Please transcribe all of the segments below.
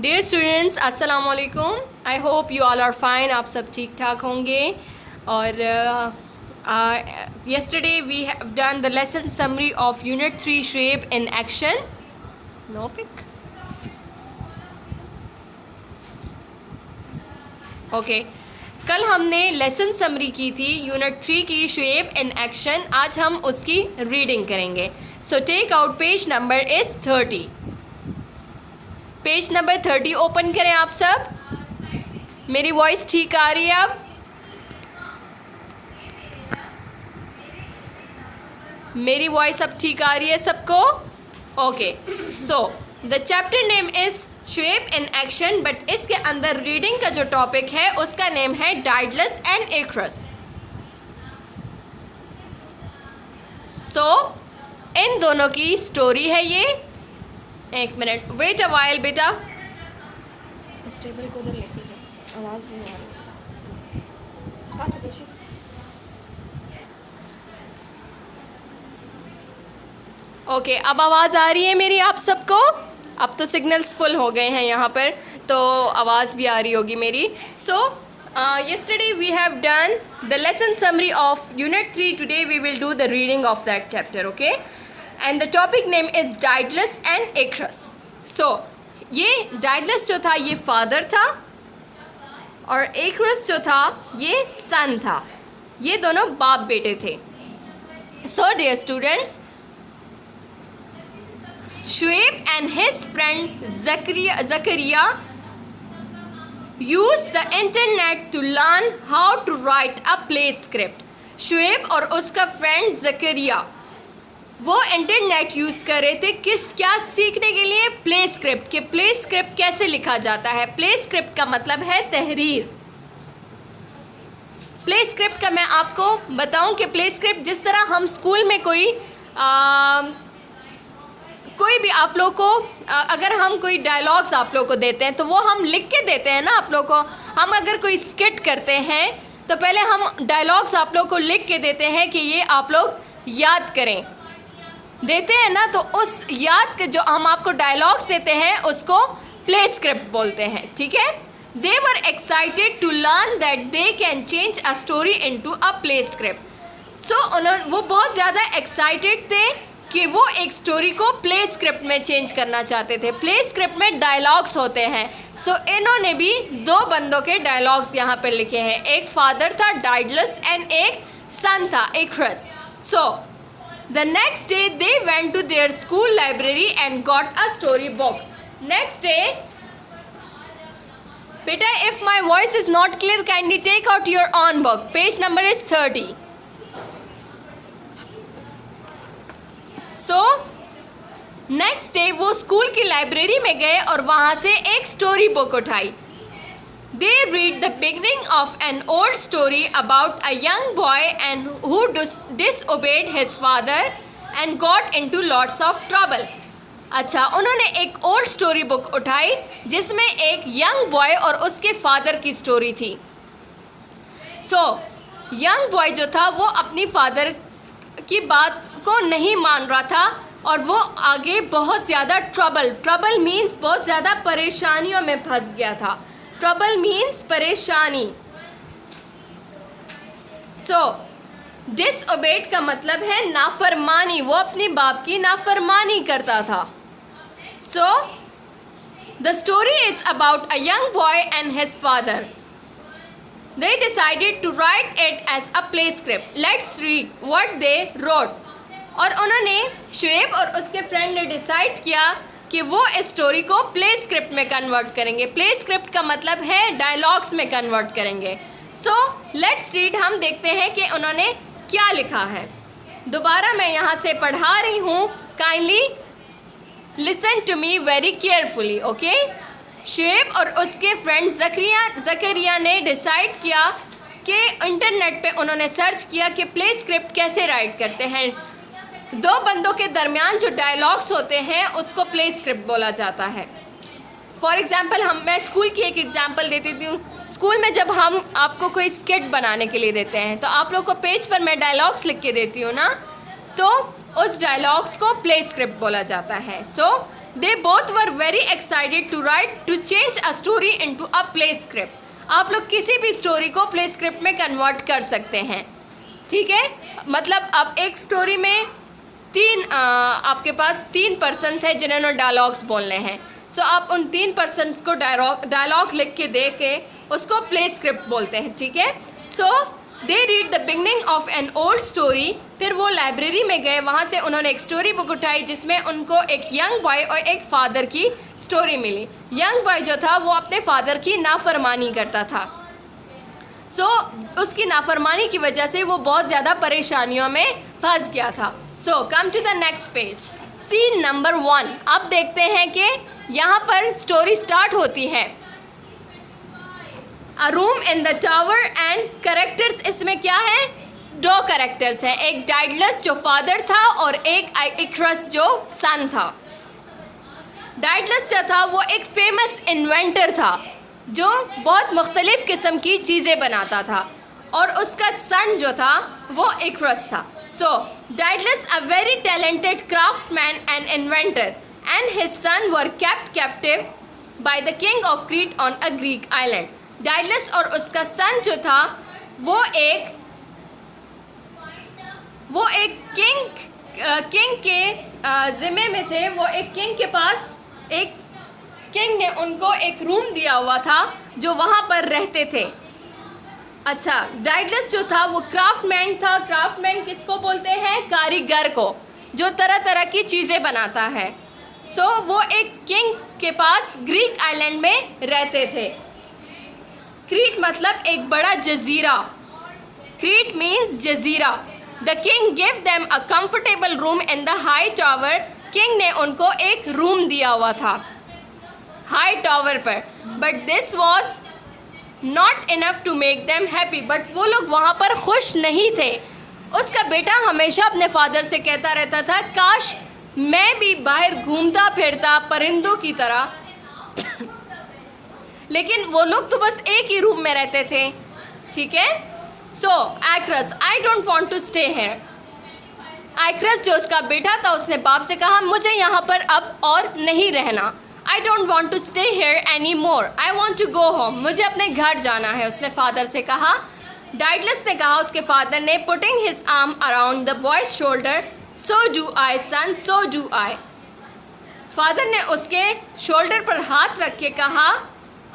Dear students, अस्सलाम वालेकुम। I hope you all are fine. आप सब ठीक ठाक होंगे। और yesterday we have done the lesson summary of unit 3 shape in action. No pic. Okay. कल हमने लेसन समरी की थी यूनिट 3 की शेप इन एक्शन। आज हम उसकी रीडिंग करेंगे। So take out page number is 30। Page number 30 open करें आप सब। मेरी वॉइस ठीक आ रही है अब? मेरी वॉइस अब ठीक आ रही है सबको? Okay. So the chapter name is shape in action, but इसके अंदर रीडिंग का जो टॉपिक है उसका नेम है डाइडलस एंड इक्रस। सो इन दोनों की स्टोरी है ये। एक मिनट, वेट अ वाइल बेटा। इस टेबल को उधर लेके जाओ, आवाज़ नहीं आ रही। पास है पीछे। ओके, अब आवाज़ आ रही है मेरी आप सबको? अब तो सिग्नल्स फुल हो गए हैं यहाँ पर, तो आवाज़ भी आ रही होगी मेरी। सो yesterday we have done the lesson summary of unit 3. Today we will do the reading of that chapter, okay? And the topic name is Daedalus and Icarus. So ये Daedalus जो था ये फादर था और Icarus जो था ये सन था। ये दोनों बाप बेटे थे। So dear students, Shuaib and his friend Zakaria used the internet to learn how to write a play script. Shoaib और उसका फ्रेंड ज़करिया वो इंटरनेट यूज़ कर रहे थे क्या सीखने के लिए? Play script. के प्ले स्क्रिप्ट कैसे लिखा जाता है। प्ले स्क्रिप्ट का मतलब है तहरीर। प्ले स्क्रिप्ट का मैं आपको बताऊं कि प्ले स्क्रिप्ट जिस तरह हम स्कूल में कोई भी आप लोग को अगर हम कोई डायलॉग्स आप लोग को देते हैं तो वो हम लिख के देते हैं ना आप लोग को। हम अगर कोई स्किट करते हैं तो पहले हम डायलॉग्स आप लोग को लिख के देते हैं कि ये आप लोग याद करें, देते हैं ना। तो उस याद के जो हम आपको डायलॉग्स देते हैं उसको प्ले स्क्रिप्ट बोलते हैं, ठीक है। They were excited to learn that they can change a story into a play script. So वो बहुत ज़्यादा एक्साइटेड थे कि वो एक स्टोरी को प्ले स्क्रिप्ट में चेंज करना चाहते थे। प्ले स्क्रिप्ट में डायलॉग्स होते हैं। सो इन्होंने भी दो बंदों के डायलॉग्स यहाँ पर लिखे हैं। एक फादर था डाइडलस एंड एक सन था Icarus. So the next day they went to their school library and got a story book. Next day बेटा, if my voice is not clear kindly take out your own book. Page number is 30। So next day वो school की library में गए और वहाँ से एक story book उठाई। They read the beginning of an old story about a young boy and who डिसओबेड his father and got into lots of trouble. अच्छा, उन्होंने एक ओल्ड स्टोरी बुक उठाई जिसमें एक यंग बॉय और उसके फादर की स्टोरी थी। सो यंग बॉय जो था वो अपनी फादर की बात को नहीं मान रहा था और वो आगे बहुत ज़्यादा ट्रबल मीन्स बहुत ज़्यादा परेशानियों में फंस गया था। ट्रबल मीन्स परेशानी। सो डिसओबेड का मतलब है नाफरमानी। वो अपनी बाप की नाफरमानी करता था। So the story is about a young boy and his father. They decided to write it as a play script. Let's read what they wrote. और उन्होंने शुएब और उसके फ्रेंड ने डिसाइड किया कि वो इस स्टोरी को प्ले स्क्रिप्ट में कन्वर्ट करेंगे। प्ले स्क्रिप्ट का मतलब है डायलॉग्स में कन्वर्ट करेंगे। So let's read. हम देखते हैं कि उन्होंने क्या लिखा है। दोबारा मैं यहाँ से पढ़ा रही हूँ, kindly listen to me very carefully, okay. Shoaib और उसके फ्रेंड ज़करिया ने डिसाइड किया कि इंटरनेट पे उन्होंने सर्च किया कि प्ले स्क्रिप्ट कैसे राइट करते हैं। दो बंदों के दरमियान जो डायलॉग्स होते हैं उसको प्ले स्क्रिप्ट बोला जाता है। फॉर एग्ज़ाम्पल मैं स्कूल की एक एग्ज़ाम्पल देती हूँ। स्कूल में जब हम आपको कोई स्किट बनाने के लिए देते हैं तो आप लोग को पेज पर मैं डायलॉग्स लिख के देती हूँ ना, तो उस डायलॉग्स को प्ले स्क्रिप्ट बोला जाता है। So they both were very excited to change a story into a play script. आप लोग किसी भी स्टोरी को प्ले स्क्रिप्ट में कन्वर्ट कर सकते हैं, ठीक है। मतलब अब एक स्टोरी में आपके पास 3 पर्सन्स हैं जिन्होंने डायलॉग्स बोलने हैं। सो आप उन 3 पर्सन्स को डायलॉग लिख के दे के उसको प्ले स्क्रिप्ट बोलते हैं, ठीक है। So they read the beginning of an old story. फिर वो लाइब्रेरी में गए, वहाँ से उन्होंने एक स्टोरी बुक उठाई जिसमें उनको एक यंग बॉय और एक फादर की स्टोरी मिली। यंग बॉय जो था वो अपने फादर की नाफरमानी करता था। सो उसकी नाफरमानी की वजह से वो बहुत ज़्यादा परेशानियों में फंस गया था। So come to the next page, scene number 1। अब देखते हैं कि यहाँ पर स्टोरी स्टार्ट होती है। अ room in the tower and characters इसमें क्या है? 2 कैरेक्टर्स हैं, एक डाइडलस जो फादर था और एक इकरस जो सन था। डाइडलस जो था वो एक फेमस इन्वेंटर था जो बहुत मुख्तलिफ किस्म की चीज़ें बनाता था, और उसका सन जो था वो इकरस था। So Daedalus a very talented craftsman and inventor and his son were kept captive by the king of Crete on a Greek island. Daedalus और उसका सन जो था वो एक किंग के ज़िम्मे में थे। वो एक किंग के पास, एक किंग ने उनको एक रूम दिया हुआ था जो वहाँ पर रहते थे। अच्छा, डाइडलस जो था वो क्राफ्टमैन था। क्राफ्टमैन किसको बोलते हैं? कारीगर को, जो तरह तरह की चीज़ें बनाता है। सो वो एक किंग के पास ग्रीक आइलैंड में रहते थे। क्रीट मतलब एक बड़ा जजीरा। क्रीट मीन्स जजीरा। The king give them a comfortable room in the high tower. King ने उनको एक रूम दिया हुआ था हाई टावर पर, but this was not enough to make them happy. But वो लोग वहाँ पर खुश नहीं थे। उसका बेटा हमेशा अपने फादर से कहता रहता था, काश मैं भी बाहर घूमता फिरता परिंदों की तरह। लेकिन वो लोग तो बस एक ही रूम में रहते थे, ठीक है। So Icarus, I don't want to stay here. Icarus जो उसका बेटा था उसने बाप से कहा, मुझे यहाँ पर अब और नहीं रहना। I don't want to stay here any more, I want to go home. मुझे अपने घर जाना है, उसने फादर से कहा। डाइडलस ने कहा उसके फादर ने, putting his arm around the boy's shoulder, so do I son, so do I. Father ने उसके शोल्डर पर हाथ रख के कहा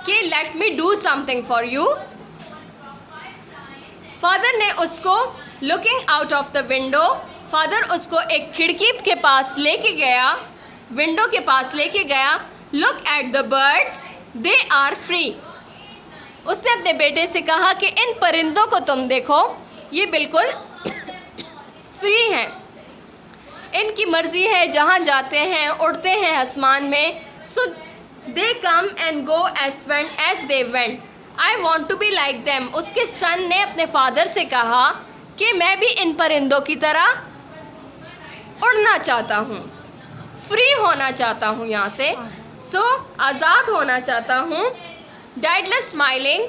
कि let me do something for you. Father ने उसको looking out of the window, father उसको एक खिड़की के पास लेके गया, विंडो के पास लेके गया। Look at the birds, they are free. उसने अपने बेटे से कहा कि इन परिंदों को तुम देखो, ये बिल्कुल फ्री हैं, इनकी मर्जी है, जहाँ जाते हैं उड़ते हैं आसमान में। So they come and go as they went, I want to be like them. उसके सन ने अपने फादर से कहा कि मैं भी इन परिंदों की तरह उड़ना चाहता हूँ, फ्री होना चाहता हूँ यहाँ से, सो आज़ाद होना चाहता हूँ। Daedalus smiling,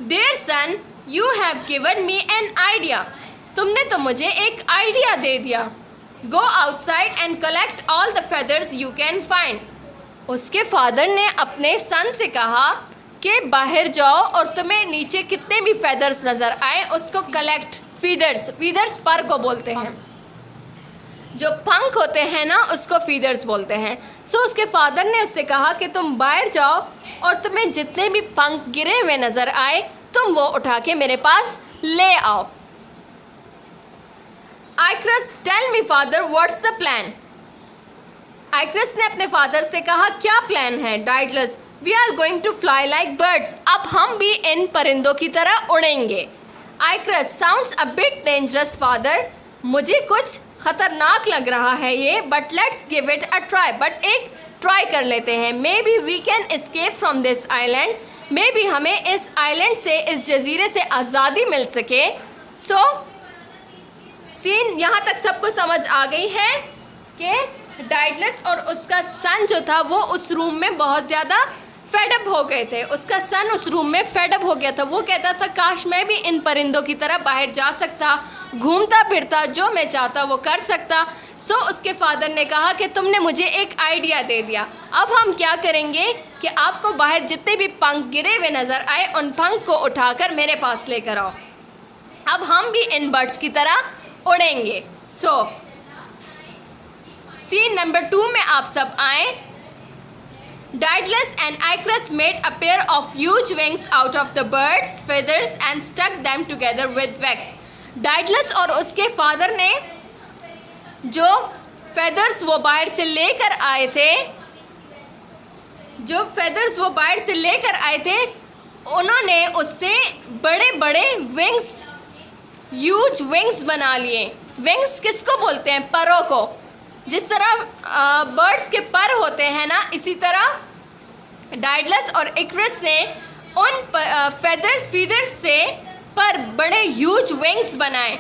there son, you have given me an idea. तुमने तो मुझे एक आइडिया दे दिया। Go outside and collect all the feathers you can find. उसके फादर ने अपने सन से कहा कि बाहर जाओ और तुम्हें नीचे कितने भी फेदर्स नज़र आए उसको कलेक्ट। फीदर्स पर को बोलते हैं, जो पंख होते हैं ना उसको फीदर्स बोलते हैं। सो उसके फादर ने उससे कहा कि तुम बाहर जाओ और तुम्हें जितने भी पंख गिरे हुए नज़र आए तुम वो उठा के मेरे पास ले आओ। Icarus, tell me father, what's the plan. Icarus ने अपने फादर से कहा, क्या प्लान है? Daedalus, we are going to fly like birds. अब हम भी इन परिंदों की तरह उड़ेंगे। Icarus, sounds a bit dangerous father. मुझे कुछ ख़तरनाक लग रहा है ये, but let's give it a try. But एक ट्राई कर लेते हैं। Maybe we can escape from this island. May be हमें इस आइलैंड से, इस जजीरे से आज़ादी मिल सके। सो सीन यहाँ तक सबको समझ आ गई है कि डाइडलस और उसका सन जो था वो उस रूम में बहुत ज़्यादा फेडअप हो गए थे, उसका सन उस रूम में फेडअप हो गया था। वो कहता था काश मैं भी इन परिंदों की तरह बाहर जा सकता, घूमता फिरता, जो मैं चाहता वो कर सकता। सो उसके फादर ने कहा कि तुमने मुझे एक आइडिया दे दिया, अब हम क्या करेंगे कि आपको बाहर जितने भी पंख गिरे हुए नज़र आए उन पंख को उठाकर मेरे पास लेकर आओ, अब हम भी इन बर्ड्स की तरह उड़ेंगे। सो सीन नंबर 2 में आप सब आए। Daedalus and Icarus made a pair of huge wings out of the bird's feathers and stuck them together with wax. Daedalus और उसके फादर ने जो feathers वो बाहर से लेकर आए थे, उन्होंने उससे बड़े बड़े विंग्स, ह्यूज विंग्स बना लिए। विंग्स किसको बोलते हैं? परों को। जिस तरह बर्ड्स के पर होते हैं ना, इसी तरह डाइडलस और इक्रिस ने उन फीदर्स से पर बड़े ह्यूज विंग्स बनाए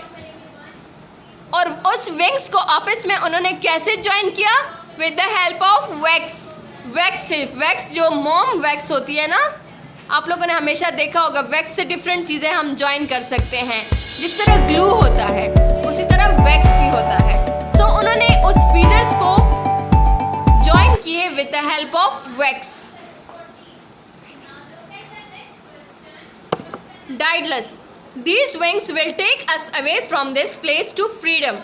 और उस विंग्स को आपस में उन्होंने कैसे ज्वाइन किया? With the help of wax. Wax जो मोम वैक्स होती है ना, आप लोगों ने हमेशा देखा होगा वैक्स से डिफरेंट चीज़ें हम ज्वाइन कर सकते हैं। जिस तरह ग्लू होता है उसी तरह वैक्स भी होता है। सो उन्होंने उस फीदर्स को ज्वाइन किए with the help of wax. Daedalus, these wings will take us away from this place to freedom.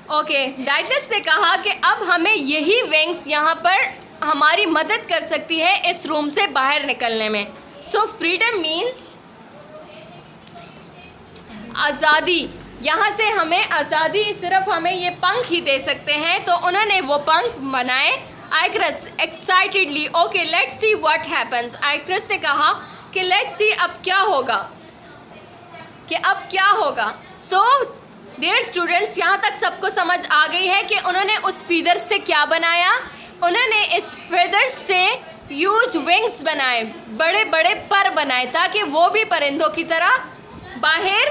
Okay, Daedalus ने कहा कि अब हमें यही विंग्स यहाँ पर हमारी मदद कर सकती है इस रूम से बाहर निकलने में। सो फ्रीडम मीन्स आज़ादी। यहाँ से हमें आज़ादी, सिर्फ हमें ये पंख ही दे सकते हैं। तो उन्होंने वो पंख बनाए। Icarus excitedly, okay let's see what happens. Icarus ने कहा कि लेट्स सी अब क्या होगा। सो डियर स्टूडेंट्स, यहाँ तक सबको समझ आ गई है कि उन्होंने उस फीदर्स से क्या बनाया? उन्होंने इस फीदर्स से ह्यूज विंग्स बनाए, बड़े बड़े पर बनाए, ताकि वो भी परिंदों की तरह बाहर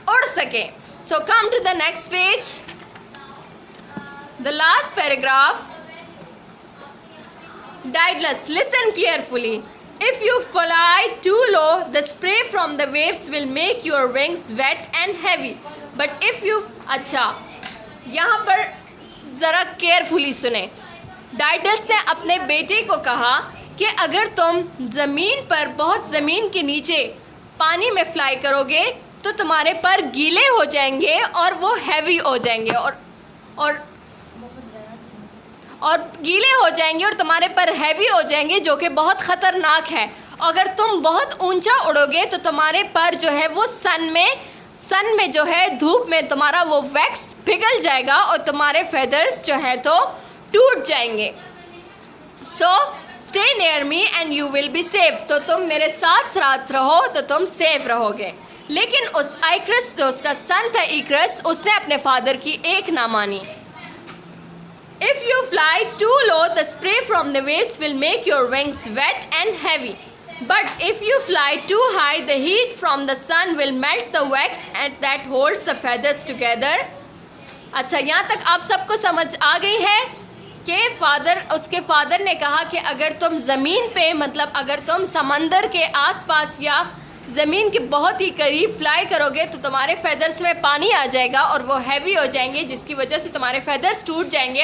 उड़ सके। So come to the next page, the last paragraph. Daedalus, listen carefully. If you fly too low, the spray from the waves will make your wings wet and heavy. But if you, अच्छा, यहाँ पर ज़रा carefully सुने। डाइडलस ने अपने बेटे को कहा कि अगर तुम ज़मीन पर, बहुत ज़मीन के नीचे पानी में फ्लाई करोगे तो तुम्हारे पर गीले हो जाएंगे और वो हैवी हो जाएंगे और गीले हो जाएंगे और तुम्हारे पर हैवी हो जाएंगे, जो कि बहुत ख़तरनाक है। अगर तुम बहुत ऊंचा उड़ोगे तो तुम्हारे पर जो है वो सन में जो है धूप में तुम्हारा वो वैक्स पिघल जाएगा और तुम्हारे फेदर्स जो है तो टूट जाएंगे। So stay near me and you will be safe. तो तुम मेरे साथ रहो तो तुम सेफ रहोगे। लेकिन उस आइक्रस, जो उसका सन था इक्रस, उसने अपने फादर की एक ना मानी। If you fly too low, the spray from the waves will make your wings wet and heavy. But if you fly too high, the heat from the sun will melt the wax and that holds the feathers together. अच्छा, यहाँ तक आप सबको समझ आ गई है कि उसके फादर ने कहा कि अगर तुम ज़मीन पे, मतलब अगर तुम समंदर के आसपास या ज़मीन के बहुत ही करीब फ्लाई करोगे तो तुम्हारे फेदर्स में पानी आ जाएगा और वो हैवी हो जाएंगे, जिसकी वजह से तुम्हारे फेदर्स टूट जाएंगे।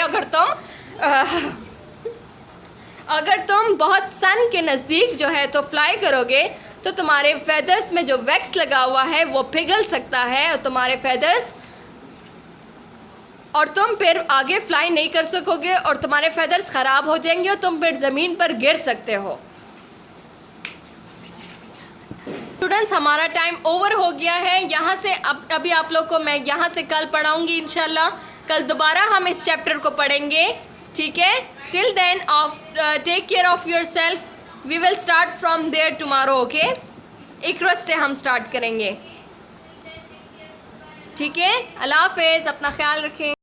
अगर तुम बहुत सन के नज़दीक जो है तो फ्लाई करोगे तो तुम्हारे फेदर्स में जो वैक्स लगा हुआ है वो पिघल सकता है और तुम्हारे फेदर्स, और तुम फिर आगे फ्लाई नहीं कर सकोगे और तुम्हारे फेदर्स ख़राब हो जाएंगे और तुम फिर ज़मीन पर गिर सकते हो। स्टूडेंट्स, हमारा टाइम ओवर हो गया है। यहाँ से अभी आप लोग को मैं यहाँ से कल पढ़ाऊँगी इंशाल्लाह। कल दोबारा हम इस चैप्टर को पढ़ेंगे, ठीक है? Till then take care of yourself. We will start from there tomorrow, okay? Icarus से हम स्टार्ट करेंगे, ठीक है? अल्लाह हाफ़िज़, अपना ख्याल रखें।